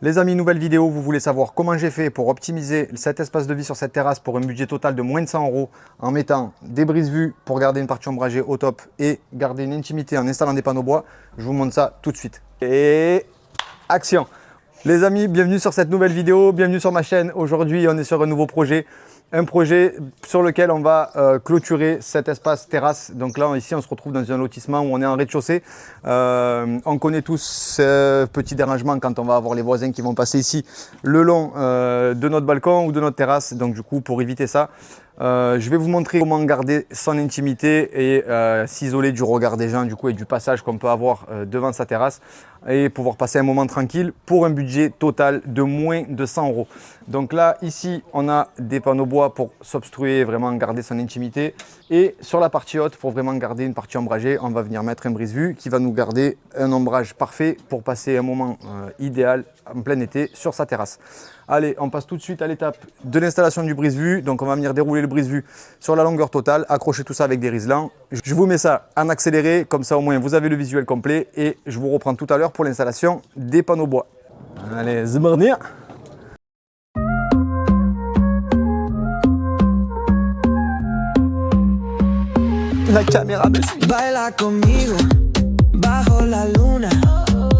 Les amis, nouvelle vidéo, vous voulez savoir comment j'ai fait pour optimiser cet espace de vie sur cette terrasse pour un budget total de moins de 100 € en mettant des brise-vue pour garder une partie ombragée au top et garder une intimité en installant des panneaux bois. Je vous montre ça tout de suite. Et action! Les amis, bienvenue sur cette nouvelle vidéo, bienvenue sur ma chaîne. Aujourd'hui, on est sur un nouveau projet. Un projet sur lequel on va clôturer cet espace terrasse. Donc là, ici, on se retrouve dans un lotissement où on est en rez-de-chaussée. On connaît tous ce petit dérangement quand on va avoir les voisins qui vont passer ici le long de notre balcon ou de notre terrasse. Donc du coup, pour éviter ça, je vais vous montrer comment garder son intimité et s'isoler du regard des gens du coup, et du passage qu'on peut avoir devant sa terrasse et pouvoir passer un moment tranquille pour un budget total de moins de 100 €. Donc là, ici, on a des panneaux bois pour s'obstruer, vraiment garder son intimité. Et sur la partie haute, pour vraiment garder une partie ombragée, on va venir mettre un brise-vue qui va nous garder un ombrage parfait pour passer un moment idéal en plein été sur sa terrasse. Allez, on passe tout de suite à l'étape de l'installation du brise-vue. Donc on va venir dérouler le brise-vue sur la longueur totale, accrocher tout ça avec des riselants. Je vous mets ça en accéléré, comme ça au moins vous avez le visuel complet et je vous reprends tout à l'heure pour l'installation des panneaux bois. Allez, c'est parti. La caméra me suit. Baila conmigo bajo la luna.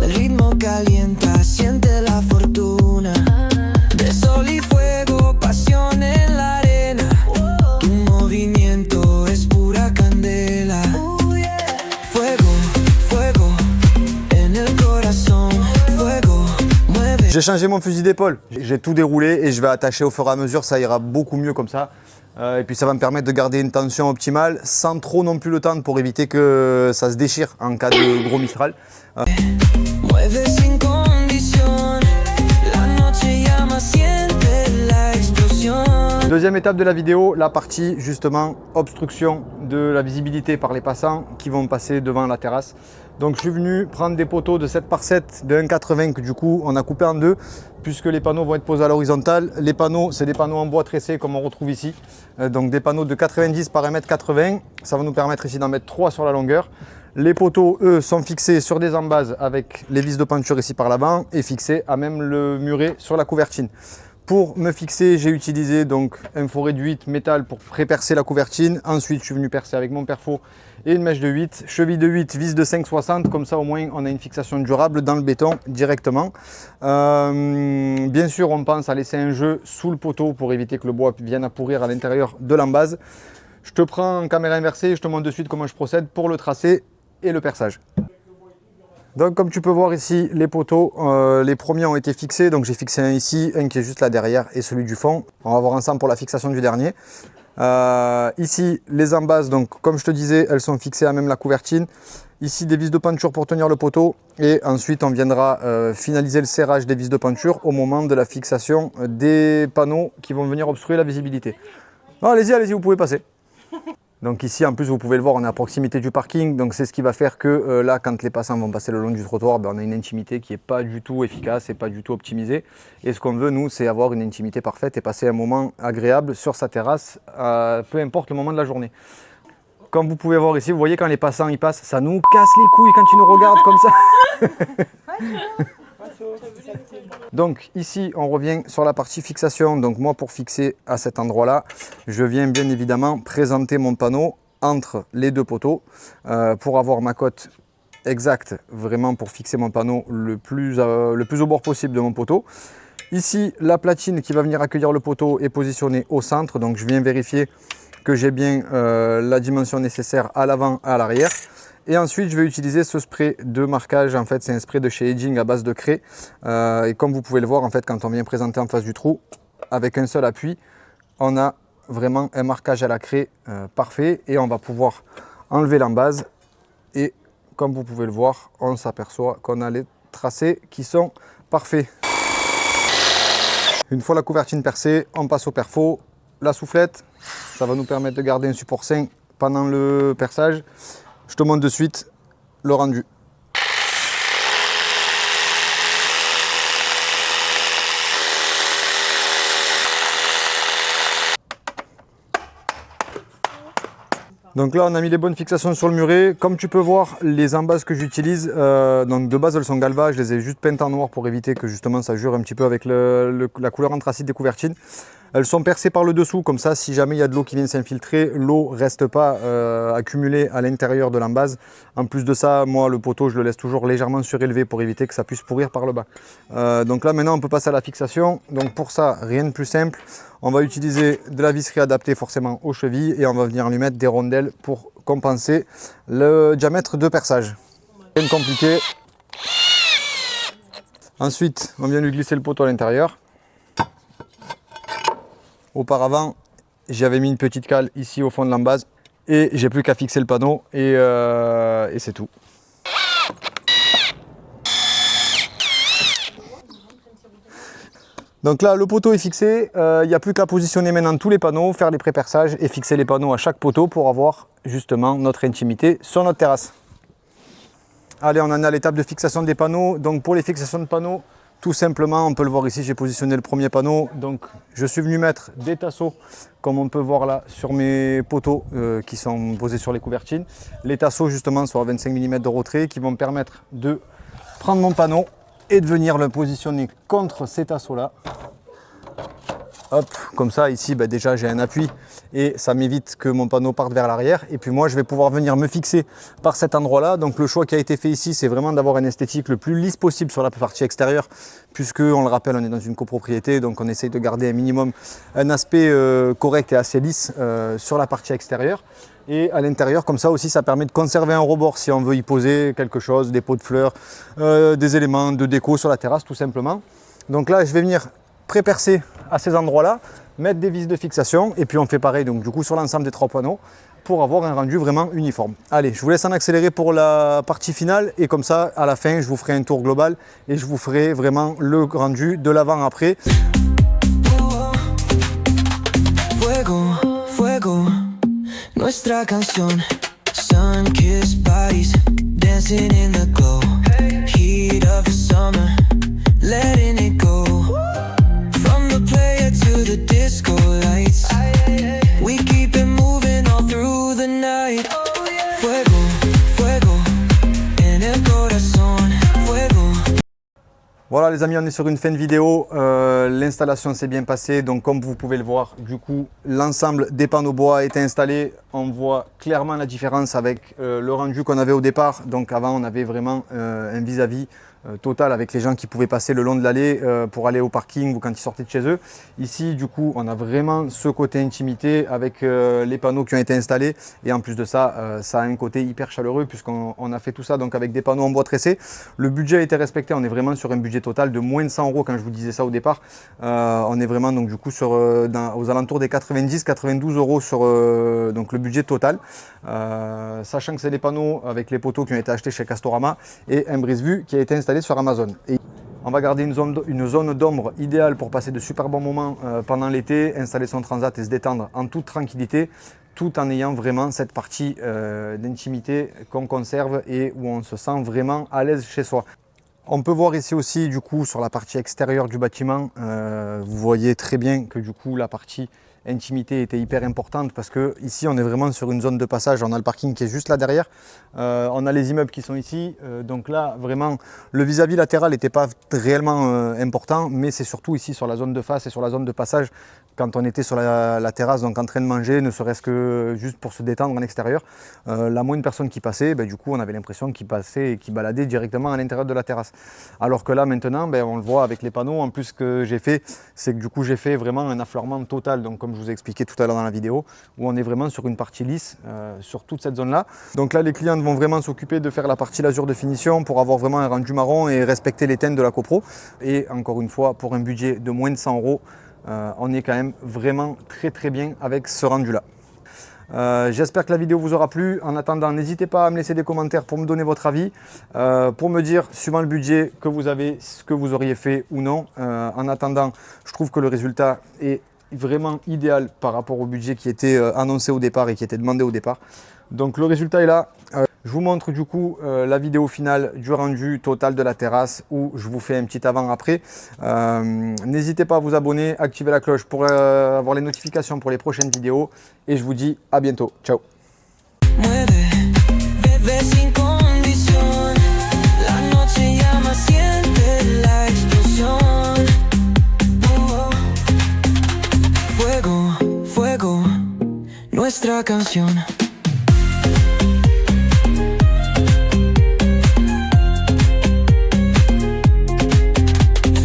El ritmo calienta, siente la fortuna. De sol y fuego, pasión en la arena. Tu movimiento es pura candela. Fuego, fuego en el corazón. Fuego, mueve. J'ai changé mon fusil d'épaule. J'ai tout déroulé et je vais attacher au fur et à mesure. Ça ira beaucoup mieux comme ça. Et puis ça va me permettre de garder une tension optimale sans trop non plus le tendre pour éviter que ça se déchire en cas de gros mistral. Mueve sin condición. La noche llama, siente la explosión. Deuxième étape de la vidéo, la partie justement obstruction de la visibilité par les passants qui vont passer devant la terrasse. Donc je suis venu prendre des poteaux de 7 par 7 de 1,80 que du coup on a coupé en deux puisque les panneaux vont être posés à l'horizontale. Les panneaux, c'est des panneaux en bois tressé comme on retrouve ici. Donc des panneaux de 90 par 1,80 m. Ça va nous permettre ici d'en mettre 3 sur la longueur. Les poteaux, eux, sont fixés sur des embases avec les vis de peinture ici par l'avant et fixés à même le muret sur la couvertine. Pour me fixer, j'ai utilisé donc un forêt de 8 métal pour pré-percer la couvertine. Ensuite, je suis venu percer avec mon perfo et une mèche de 8. Cheville de 8, vis de 5,60. Comme ça, au moins, on a une fixation durable dans le béton directement. Bien sûr, on pense à laisser un jeu sous le poteau pour éviter que le bois vienne à pourrir à l'intérieur de l'embase. Je te prends en caméra inversée et je te montre de suite comment je procède pour le tracé et le perçage. Donc comme tu peux voir ici, les poteaux, les premiers ont été fixés. Donc j'ai fixé un ici, un qui est juste là derrière et celui du fond. On va voir ensemble pour la fixation du dernier. Ici, les embases, donc comme je te disais, elles sont fixées à même la couvertine. Ici, des vis de peinture pour tenir le poteau. Et ensuite, on viendra finaliser le serrage des vis de peinture au moment de la fixation des panneaux qui vont venir obstruer la visibilité. Allez-y, allez-y, vous pouvez passer. Donc ici, en plus, vous pouvez le voir, on est à proximité du parking. Donc c'est ce qui va faire que là, quand les passants vont passer le long du trottoir, on a une intimité qui n'est pas du tout efficace et pas du tout optimisée. Et ce qu'on veut, nous, c'est avoir une intimité parfaite et passer un moment agréable sur sa terrasse, peu importe le moment de la journée. Comme vous pouvez voir ici, vous voyez quand les passants y passent, ça nous casse les couilles quand ils nous regardent comme ça. Donc ici on revient sur la partie fixation. Donc moi, pour fixer à cet endroit là, je viens bien évidemment présenter mon panneau entre les deux poteaux pour avoir ma cote exacte, vraiment pour fixer mon panneau le plus au bord possible de mon poteau. Ici, la platine qui va venir accueillir le poteau est positionnée au centre, donc je viens vérifier que j'ai bien la dimension nécessaire à l'avant et à l'arrière. Et ensuite, je vais utiliser ce spray de marquage. En fait, c'est un spray de chez Edging à base de craie. Et comme vous pouvez le voir, en fait, quand on vient présenter en face du trou, avec un seul appui, on a vraiment un marquage à la craie parfait. Et on va pouvoir enlever l'embase. Et comme vous pouvez le voir, on s'aperçoit qu'on a les tracés qui sont parfaits. Une fois la couvertine percée, on passe au perfo. La soufflette, ça va nous permettre de garder un support sain pendant le perçage. Je te montre de suite le rendu. Donc là, on a mis les bonnes fixations sur le muret. Comme tu peux voir, les embases que j'utilise, donc de base, elles sont galva. Je les ai juste peintes en noir pour éviter que justement ça jure un petit peu avec la couleur anthracite des couvertines. Elles sont percées par le dessous, comme ça, si jamais il y a de l'eau qui vient s'infiltrer, l'eau ne reste pas accumulée à l'intérieur de l'embase. En plus de ça, moi, le poteau, je le laisse toujours légèrement surélevé pour éviter que ça puisse pourrir par le bas. Donc là, maintenant, on peut passer à la fixation. Donc pour ça, rien de plus simple. On va utiliser de la visserie adaptée forcément aux chevilles et on va venir lui mettre des rondelles pour compenser le diamètre de perçage. Rien de compliqué. Ensuite, on vient lui glisser le poteau à l'intérieur. Auparavant, j'avais mis une petite cale ici au fond de l'embase et j'ai plus qu'à fixer le panneau et c'est tout. Donc là, le poteau est fixé, il n'y a plus qu'à positionner maintenant tous les panneaux, faire les pré-perçages et fixer les panneaux à chaque poteau pour avoir justement notre intimité sur notre terrasse. Allez, on en est à l'étape de fixation des panneaux. Donc pour les fixations de panneaux, tout simplement, on peut le voir ici, j'ai positionné le premier panneau. Donc je suis venu mettre des tasseaux, comme on peut voir là, sur mes poteaux qui sont posés sur les couvertines. Les tasseaux justement sont à 25 mm de retrait qui vont me permettre de prendre mon panneau et de venir le positionner contre ces tasseaux là. Hop, comme ça ici déjà j'ai un appui et ça m'évite que mon panneau parte vers l'arrière et puis moi je vais pouvoir venir me fixer par cet endroit là. Donc le choix qui a été fait ici, c'est vraiment d'avoir une esthétique le plus lisse possible sur la partie extérieure, puisque on le rappelle, on est dans une copropriété, donc on essaye de garder un minimum un aspect correct et assez lisse sur la partie extérieure. Et à l'intérieur, comme ça aussi, ça permet de conserver un rebord si on veut y poser quelque chose, des pots de fleurs, des éléments de déco sur la terrasse tout simplement. Donc là, je vais venir pré-percer à ces endroits-là, mettre des vis de fixation et puis on fait pareil donc du coup sur l'ensemble des 3 panneaux pour avoir un rendu vraiment uniforme. Allez, je vous laisse en accélérer pour la partie finale et comme ça, à la fin, je vous ferai un tour global et je vous ferai vraiment le rendu de l'avant-après. Fuego, fuego, nuestra canción. Sun-kissed bodies, dancing in the glow. Heat of the summer, letting it go. From the player to the disco lights, we keep it moving all through the night. Fuego, fuego, en el corazón. Fuego. Voilà les amis, on est sur une fin de vidéo, l'installation s'est bien passée, donc comme vous pouvez le voir, du coup l'ensemble des panneaux bois est installé, on voit clairement la différence avec le rendu qu'on avait au départ. Donc avant on avait vraiment un vis-à-vis total avec les gens qui pouvaient passer le long de l'allée pour aller au parking ou quand ils sortaient de chez eux. Ici du coup on a vraiment ce côté intimité avec les panneaux qui ont été installés et en plus de ça, ça a un côté hyper chaleureux puisqu'on a fait tout ça donc avec des panneaux en bois tressé. Le budget a été respecté, on est vraiment sur un budget total de moins de 100 € quand je vous disais ça au départ. On est vraiment donc du coup sur, aux alentours des 90-92 € sur donc le budget total, sachant que c'est des panneaux avec les poteaux qui ont été achetés chez Castorama et un brise-vue qui a été installé sur Amazon. Et on va garder une zone d'ombre idéale pour passer de super bons moments pendant l'été, installer son transat et se détendre en toute tranquillité, tout en ayant vraiment cette partie d'intimité qu'on conserve et où on se sent vraiment à l'aise chez soi. On peut voir ici aussi du coup sur la partie extérieure du bâtiment, vous voyez très bien que du coup la partie intimité était hyper importante parce que ici on est vraiment sur une zone de passage. On a le parking qui est juste là derrière, on a les immeubles qui sont ici, donc là vraiment le vis-à-vis latéral n'était pas réellement important, mais c'est surtout ici sur la zone de face et sur la zone de passage quand on était sur la terrasse, donc en train de manger, ne serait-ce que juste pour se détendre en extérieur, la moindre personne qui passait, du coup on avait l'impression qu'il passait et qu'il baladait directement à l'intérieur de la terrasse. Alors que là maintenant, on le voit avec les panneaux, en plus ce que j'ai fait, c'est que du coup j'ai fait vraiment un affleurement total, donc comme je vous ai expliqué tout à l'heure dans la vidéo, où on est vraiment sur une partie lisse sur toute cette zone là. Donc là les clients vont vraiment s'occuper de faire la partie lasure de finition pour avoir vraiment un rendu marron et respecter les teintes de la copro. Et encore une fois, pour un budget de moins de 100 €, on est quand même vraiment très bien avec ce rendu là. J'espère que la vidéo vous aura plu. En attendant, n'hésitez pas à me laisser des commentaires pour me donner votre avis, pour me dire, suivant le budget que vous avez, ce que vous auriez fait ou non. En attendant, je trouve que le résultat est vraiment idéal par rapport au budget qui était annoncé au départ et qui était demandé au départ. Donc le résultat est là. Je vous montre du coup la vidéo finale du rendu total de la terrasse où je vous fais un petit avant-après. N'hésitez pas à vous abonner, activer la cloche pour avoir les notifications pour les prochaines vidéos et je vous dis à bientôt. Ciao. mueve, bebé sin condición. La noche llama, siente la explosión. Oh. Fuego, fuego, nuestra canción.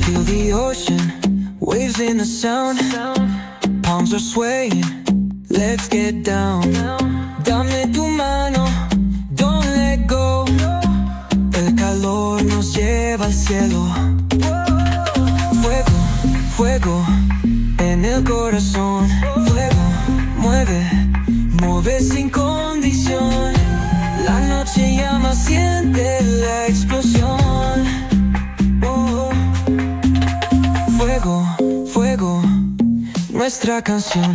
Feel the ocean, waves in the sound. Palms are swaying, let's get down. Dame tu mano, don't let go. El calor nos lleva al cielo. Fuego, fuego, en el corazón. Fuego, mueve, mueve sin condición. La noche llama, siente la explosión. Oh. Fuego, fuego, nuestra canción.